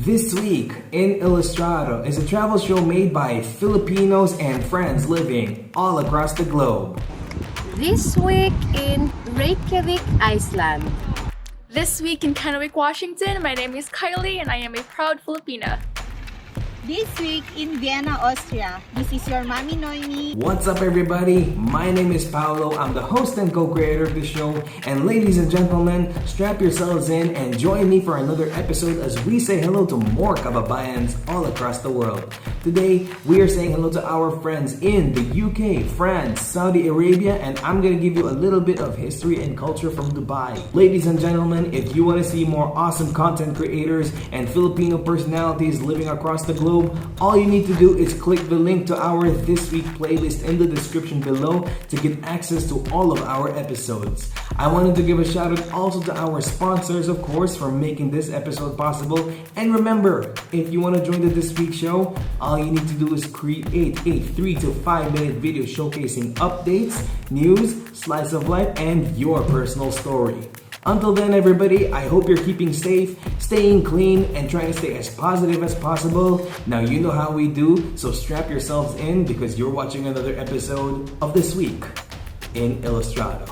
This week in Illustrado is a travel show made by Filipinos and friends living all across the globe. This week in Reykjavik, Iceland. This week in Kennewick, Washington, my name is Kylie and I am a proud Filipina. This week in Vienna, Austria. This is your Mommy Noemi. What's up, everybody? My name is Paolo. I'm the host and co-creator of the show. And ladies and gentlemen, strap yourselves in and join me for another episode as we say hello to more kababayans all across the world. Today, we are saying hello to our friends in the UK, France, Saudi Arabia, and I'm going to give you a little bit of history and culture from Dubai. Ladies and gentlemen, if you want to see more awesome content creators and Filipino personalities living across the globe, all you need to do is click the link to our This Week playlist in the description below to get access to all of our episodes. I wanted to give a shout out also to our sponsors, of course, for making this episode possible. And remember, if you want to join the This Week show, all you need to do is create a 3 to 5 minute video showcasing updates, news, slice of life, and your personal story. Until then, everybody, I hope you're keeping safe, staying clean, and trying to stay as positive as possible. Now you know how we do, so strap yourselves in because you're watching another episode of This Week in Illustrado.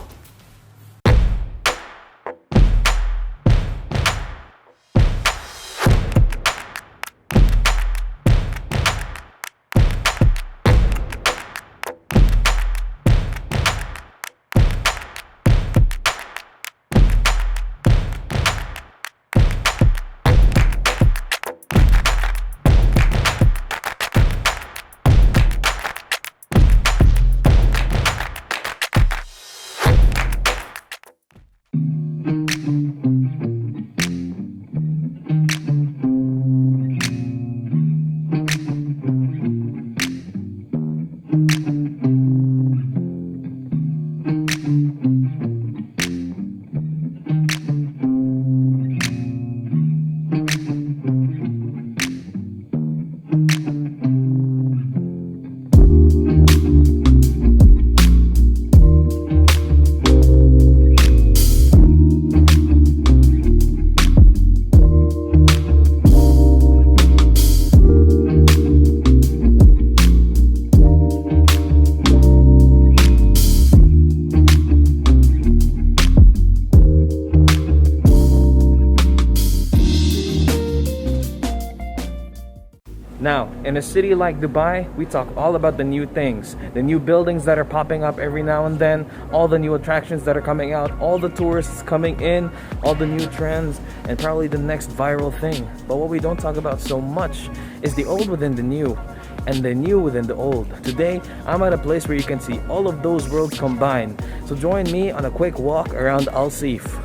Now, in a city like Dubai, we talk all about the new things, the new buildings that are popping up every now and then, all the new attractions that are coming out, all the tourists coming in, all the new trends, and probably the next viral thing. But what we don't talk about so much is the old within the new, and the new within the old. Today, I'm at a place where you can see all of those worlds combined. So join me on a quick walk around Seef.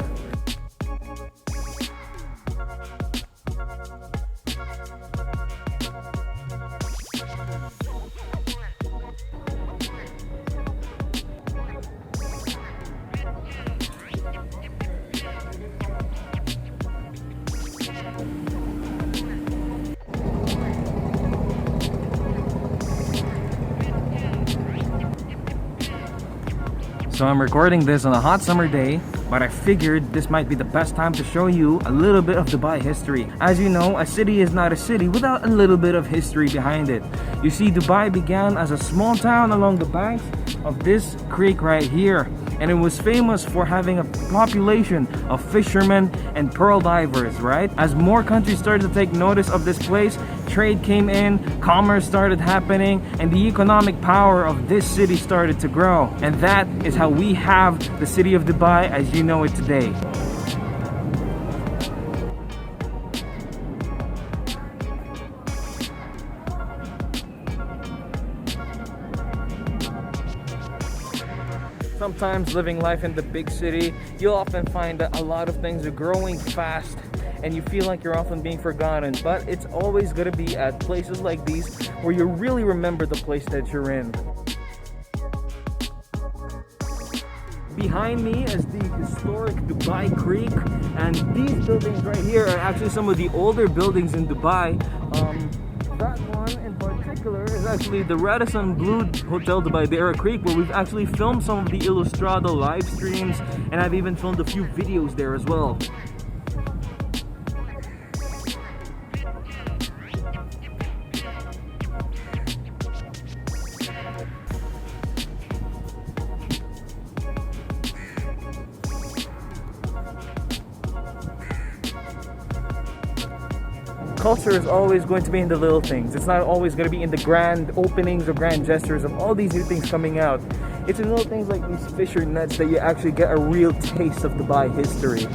So I'm recording this on a hot summer day, but I figured this might be the best time to show you a little bit of Dubai history. As you know, a city is not a city without a little bit of history behind it. You see, Dubai began as a small town along the banks of this creek right here, and it was famous for having a population of fishermen and pearl divers, right? As more countries started to take notice of this place, trade came in, commerce started happening, and the economic power of this city started to grow. And that is how we have the city of Dubai as you know it today. Sometimes living life in the big city, you'll often find that a lot of things are growing fast and you feel like you're often being forgotten, but it's always going to be at places like these where you really remember the place that you're in. Behind me is the historic Dubai Creek, and these buildings right here are actually some of the older buildings in Dubai. That one in particular is actually the Radisson Blu Hotel Dubai Dera Creek, where we've actually filmed some of the Illustrado live streams, and I've even filmed a few videos there as well. culture is always going to be in the little things. It's not always going to be in the grand openings or grand gestures of all these new things coming out. It's in little things like these fisher nets that you actually get a real taste of Dubai history.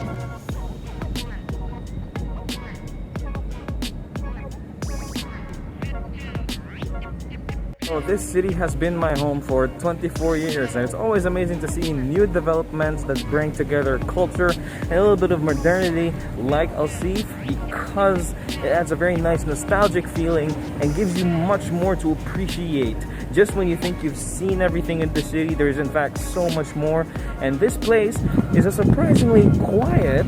This city has been my home for 24 years, and it's always amazing to see new developments that bring together culture and a little bit of modernity like Seef, because it adds a very nice nostalgic feeling and gives you much more to appreciate. Just when you think you've seen everything in the city, there is in fact so much more, and this place is a surprisingly quiet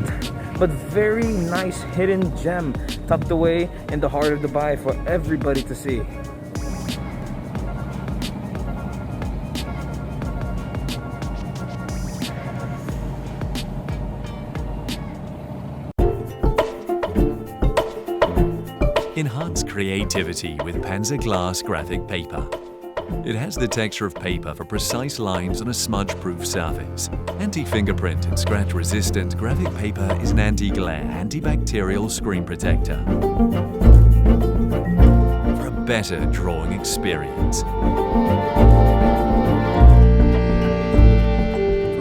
but very nice hidden gem tucked away in the heart of Dubai for everybody to see. Enhance creativity with Panzer Glass graphic paper. It has the texture of paper for precise lines on a smudge-proof surface. Anti-fingerprint and scratch-resistant graphic paper is an anti-glare, antibacterial screen protector for a better drawing experience.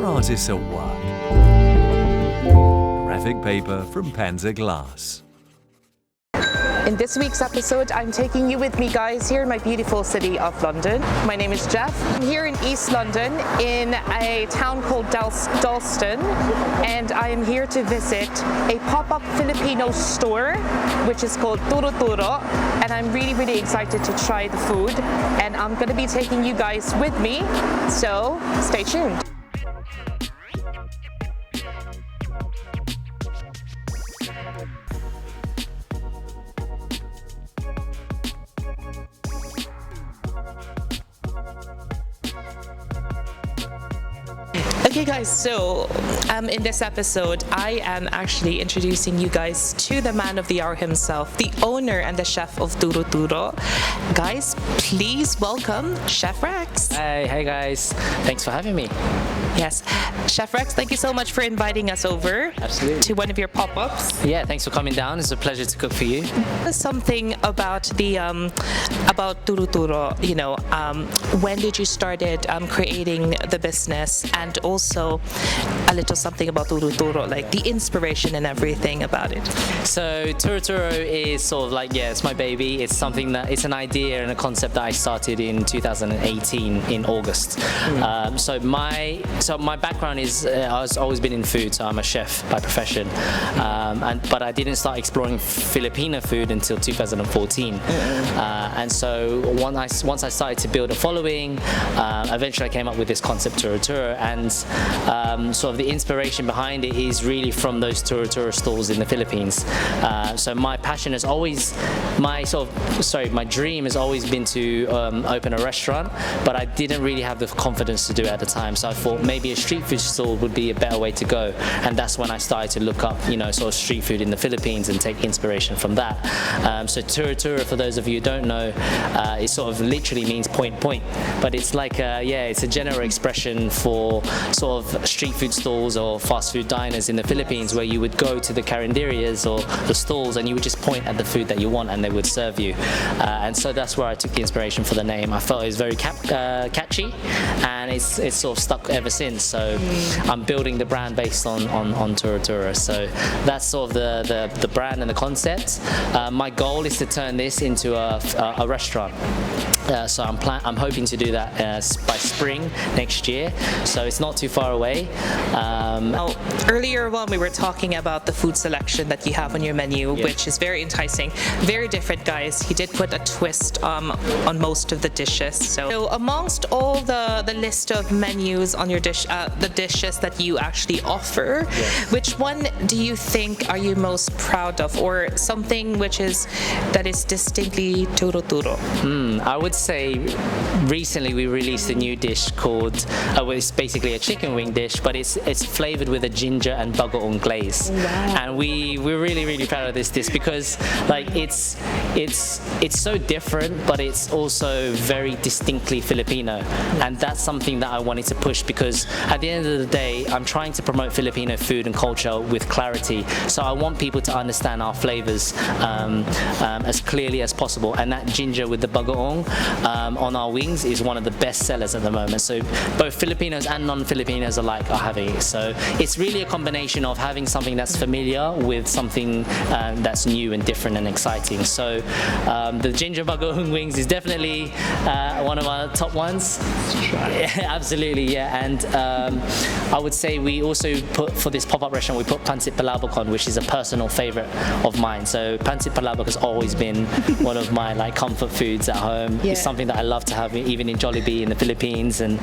For artists at work. Graphic paper from Panzer Glass. In this week's episode, I'm taking you with me, guys, here in my beautiful city of London. My name is Geoff. I'm here in East London in a town called Dalston, and I am here to visit a pop-up Filipino store, which is called Turo, and I'm really excited to try the food, and I'm going to be taking you guys with me, so stay tuned. Okay guys, so in this episode, I am actually introducing you guys to the man of the hour himself, the owner and the chef of Turo. Guys, please welcome Chef Rex. Hey guys, thanks for having me. Yes, Chef Rex, thank you so much for inviting us over to one of your pop-ups. Yeah, thanks for coming down. It's a pleasure to cook for you. Something about the about Turo, you know, when did you started creating the business, and also a little something about Turo, like the inspiration and everything about it. So Turo is sort of like, yeah, it's my baby. It's something that, it's an idea and a concept that I started in 2018 in August. So my background is I've always been in food, so I'm a chef by profession, but I didn't start exploring Filipino food until 2014. And so once I started to build a following, eventually I came up with this concept Turo, and sort of the inspiration behind it is really from those Turo stalls in the Philippines. So my passion has always, my dream has always been to open a restaurant, but I didn't really have the confidence to do it at the time. So I thought maybe a street food stall would be a better way to go, and that's when I started to look up, you know, sort of street food in the Philippines and take inspiration from that. So Turo, for those of you who don't know, it sort of literally means point, but it's like it's a general expression for sort of street food stalls or fast food diners in the Philippines, where you would go to the carinderias or the stalls and you would just point at the food that you want and they would serve you. And so that's where I took the inspiration for the name. I felt it was very catchy, and it's sort of stuck ever since. So I'm building the brand based on Turo. So that's sort of the brand and the concept. My goal is to turn this into a restaurant. So I'm hoping to do that by spring next year. So it's not too far away. Earlier on, we were talking about the food selection that you have on your menu, which is very enticing, very different, guys. He did put a twist on most of the dishes. So amongst all the list of menus on your dish, the dishes that you actually offer, which one do you think are you most proud of, or something that is distinctly Turo? I would say recently we released a new dish called, it's basically a chicken wing dish, but it's flavored with a ginger and bagoong glaze. Wow. And we're really proud of this dish because like it's it's so different, but it's also very distinctly Filipino, and that's something that I wanted to push, because at the end of the day, I'm trying to promote Filipino food and culture with clarity. So I want people to understand our flavors as clearly as possible, and that ginger with the bagoong on our wings is one of the best sellers at the moment. So both Filipinos and non-Filipinos alike are having it. So it's really a combination of having something that's familiar with something that's new and different and exciting. So the ginger bagoong wings is definitely one of our top ones. Absolutely, yeah. And I would say we also put, for this pop-up restaurant, we put pancit palabok on, which is a personal favorite of mine. So pancit palabok has always been one of my like comfort foods at home. It's something that I love to have even in Jollibee in the Philippines, and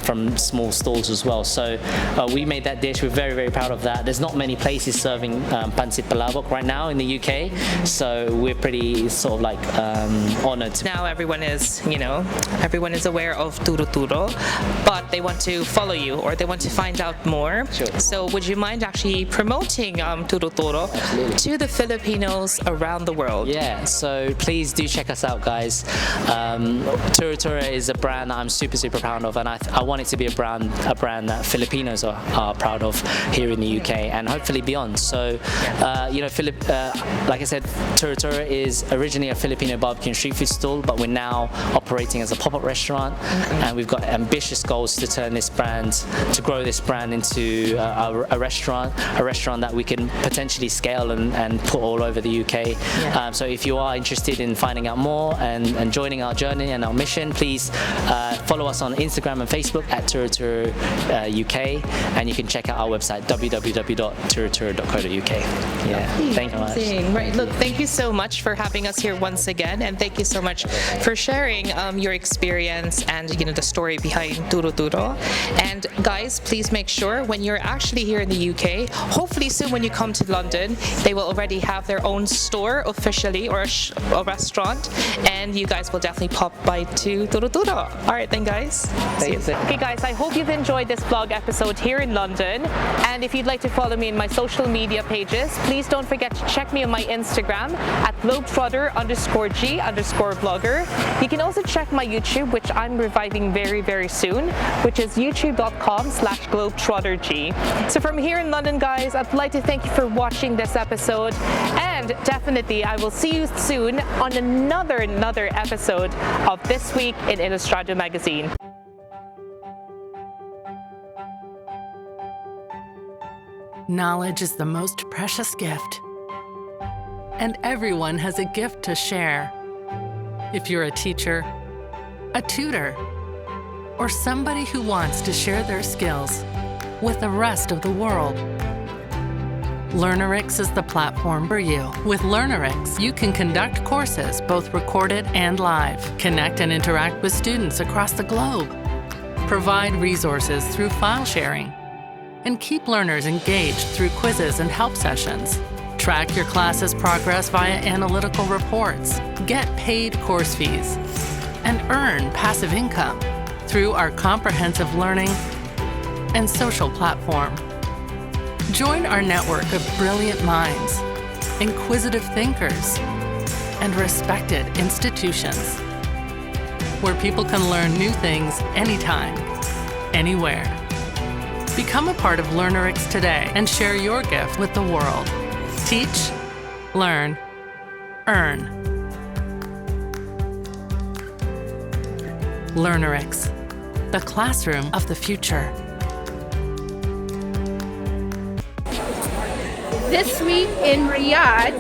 from small stalls as well. So we made that dish. We're very, very proud of that. There's not many places serving pancit palabok right now in the UK, so we're pretty sort of like honored. Now everyone is aware of Turo, but they want to follow you or they want to find out more. Sure. So would you mind actually promoting Turo to the Filipinos around the world? Yeah, so please do check us out, guys. Turo is a brand that I'm super, super proud of, and I want it to be a brand that Filipinos are proud of here in the UK and hopefully beyond. So, like I said, Turo is originally a Filipino barbecue and street food stall, but we're now operating as a pop-up restaurant, and we've got ambitious goals to turn this brand, to grow this brand into a restaurant that we can potentially scale and put all over the UK. So if you are interested in finding out more and joining our journey and our mission, please follow us on Instagram and Facebook at Turo UK, and you can check out our website www.turoturo.co.uk. Thank you very much. Right, look, thank you so much for having us here once again, and thank you so much for sharing your experience and the story behind Turo. And guys, please make sure when you're actually here in the UK, hopefully soon when you come to London, they will already have their own store officially, or a restaurant, and you guys will definitely pop by to Turo. All right then, guys. Okay guys, I hope you've enjoyed this vlog episode here in London, and if you'd like to follow me in my social media pages, please don't forget to check me on my Instagram at globetrotter_G_blogger. You can also check my YouTube, which I'm reviving very, very soon, which is youtube.com/globetrotterg. So from here in London, guys, I'd like to thank you for watching this episode, and definitely I will see you soon on another episode of This Week in Illustrado magazine. Knowledge is the most precious gift, and everyone has a gift to share. If you're a teacher, a tutor, or somebody who wants to share their skills with the rest of the world, Learnerix is the platform for you. With Learnerix, you can conduct courses, both recorded and live, connect and interact with students across the globe, provide resources through file sharing, and keep learners engaged through quizzes and help sessions. Track your class's progress via analytical reports, get paid course fees, and earn passive income through our comprehensive learning and social platform. Join our network of brilliant minds, inquisitive thinkers, and respected institutions, where people can learn new things anytime, anywhere. Become a part of Learnerix today and share your gift with the world. Teach, learn, earn. Learnerix, the classroom of the future. This week in Riyadh,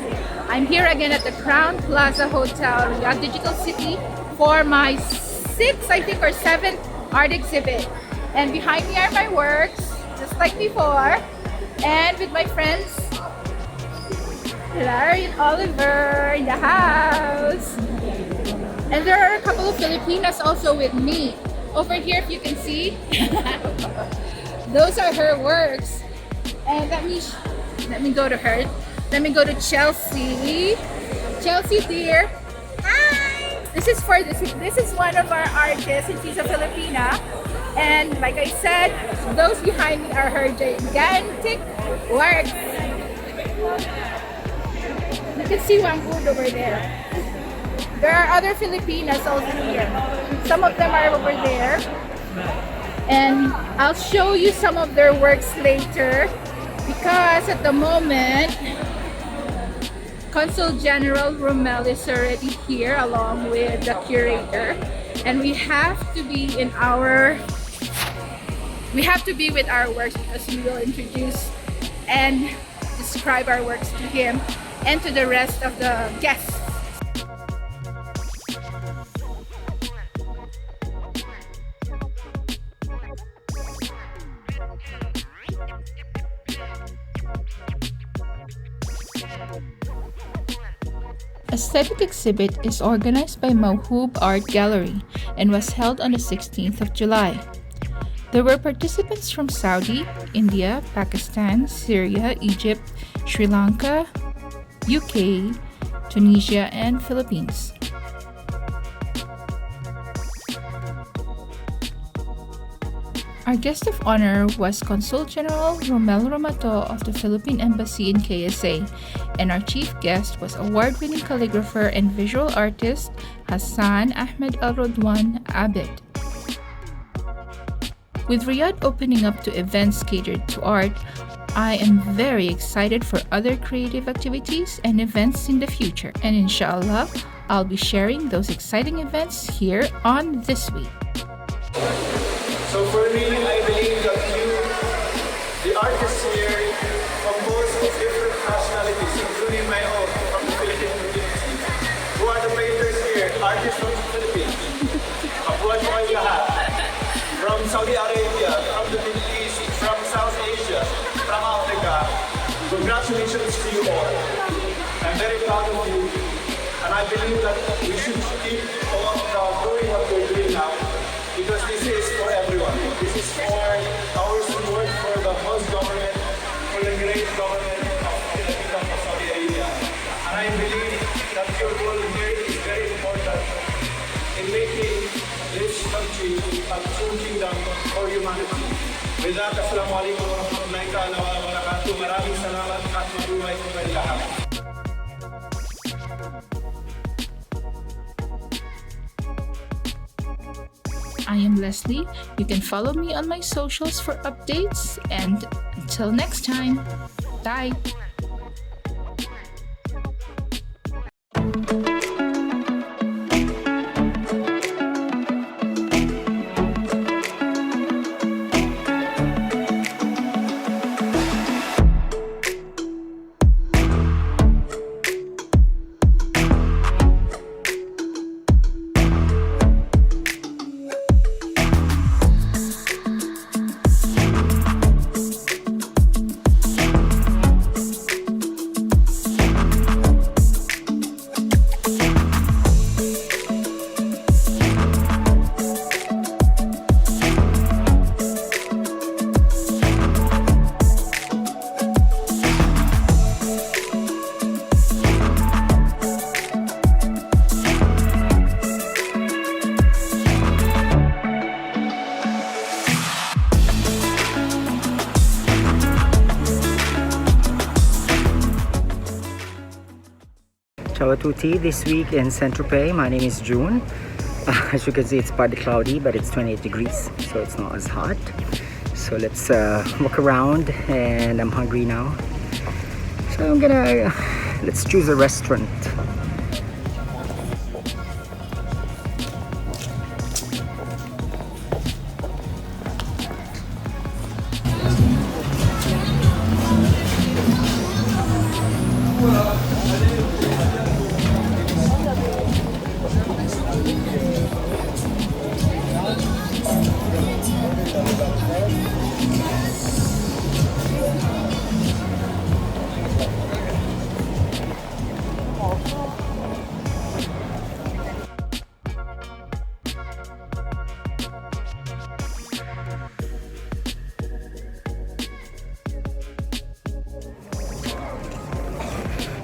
I'm here again at the Crown Plaza Hotel, Riyadh Digital City, for my 6th, I think, or 7th art exhibit. And behind me are my works, just like before, and with my friends, Larry and Oliver in the house. And there are a couple of Filipinas also with me. Over here, if you can see, those are her works. And let me go to her. Let me go to Chelsea. Chelsea, dear. Hi. This is one of our artists, and she's a Filipina. And like I said, those behind me are her gigantic works. You can see Mahwub over there. There are other Filipinas also here. Some of them are over there. And I'll show you some of their works later because at the moment Consul General Romel is already here along with the curator, and we have to be with our works because we will introduce and describe our works to him and to the rest of the guests. Aesthetic exhibit is organized by Mahwub Art Gallery and was held on the 16th of July. There were participants from Saudi, India, Pakistan, Syria, Egypt, Sri Lanka, UK, Tunisia, and Philippines. Our guest of honor was Consul General Romel Romato of the Philippine Embassy in KSA, and our chief guest was award-winning calligrapher and visual artist Hassan Ahmed Al-Rodwan Abid. With Riyadh opening up to events catered to art, I am very excited for other creative activities and events in the future, and inshallah, I'll be sharing those exciting events here on This Week. So for me, I believe that the artists here, composed of different nationalities, including my own, from the Filipino community. Who are the painters here? Artists from the Philippines. Mabuhay po kayo lahat. From Saudi Arabia, from the Middle East, from South Asia, from Africa. Congratulations to you all. I'm very proud of you. And I believe that we should keep on doing what we're doing now. Because this is for everyone. This is for our support for the host government, for the great government of the Kingdom of Saudi Arabia. And I believe that your role here is very important in making this country a true kingdom for humanity. With that, Assalamualaikum warahmatullahi wabarakatuh. Maraming salamat at mabuhay po kayo lahat. I am Leslie. You can follow me on my socials for updates, and until next time, bye! Ciao a tutti, this week in Tropez. My name is June. As you can see, it's partly cloudy, but it's 28 degrees, so it's not as hot. So let's walk around, and I'm hungry now. So let's choose a restaurant.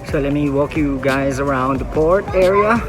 So let me walk you guys around the port area.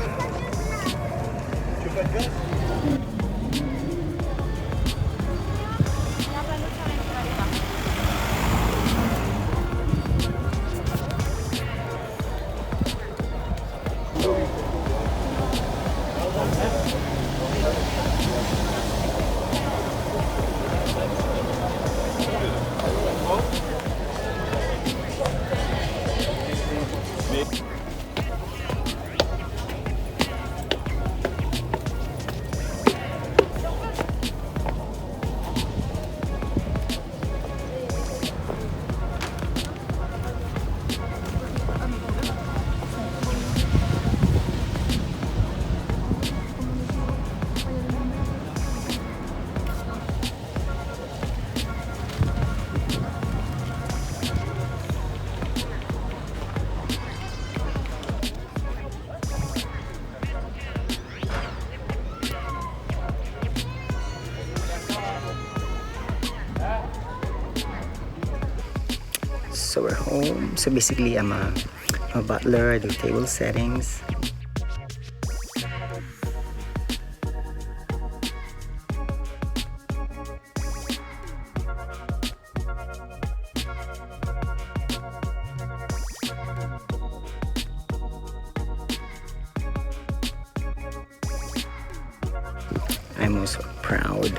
So we're home. So basically I'm a butler. I do table settings. I'm also a proud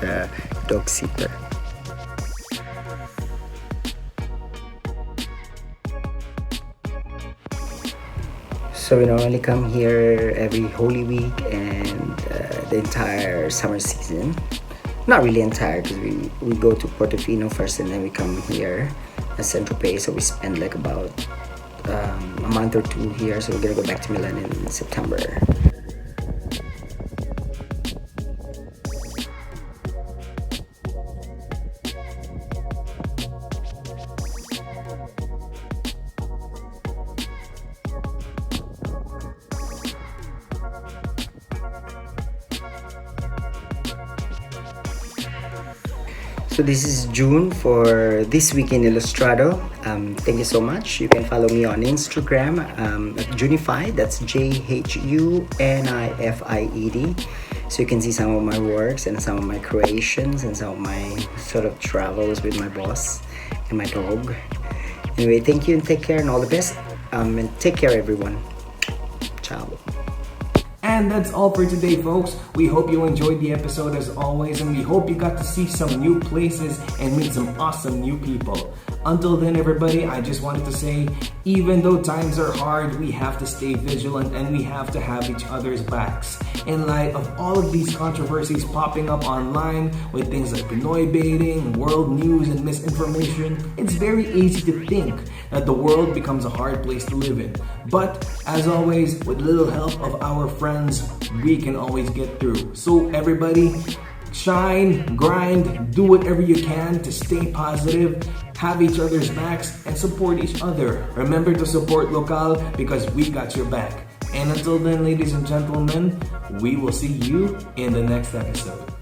dog sitter. So we normally come here every Holy Week and the entire summer season. Not really entire, because we go to Portofino first and then we come here at Tropez. So we spend like about a month or two here. So we're gonna go back to Milan in September. So this is June for This Week in Illustrado. Thank you so much. You can follow me on Instagram at Jhunified. That's Jhunified. So you can see some of my works and some of my creations and some of my sort of travels with my boss and my dog. Anyway, thank you and take care and all the best. And take care, everyone. Ciao. And that's all for today, folks. We hope you enjoyed the episode as always, and we hope you got to see some new places and meet some awesome new people. Until then, everybody, I just wanted to say, even though times are hard, we have to stay vigilant and we have to have each other's backs. In light of all of these controversies popping up online with things like Pinoy baiting, world news, and misinformation, it's very easy to think that the world becomes a hard place to live in. But, as always, with little help of our friends, we can always get through. So, everybody, shine, grind, do whatever you can to stay positive, have each other's backs, and support each other. Remember to support local because we got your back. And until then, ladies and gentlemen, we will see you in the next episode.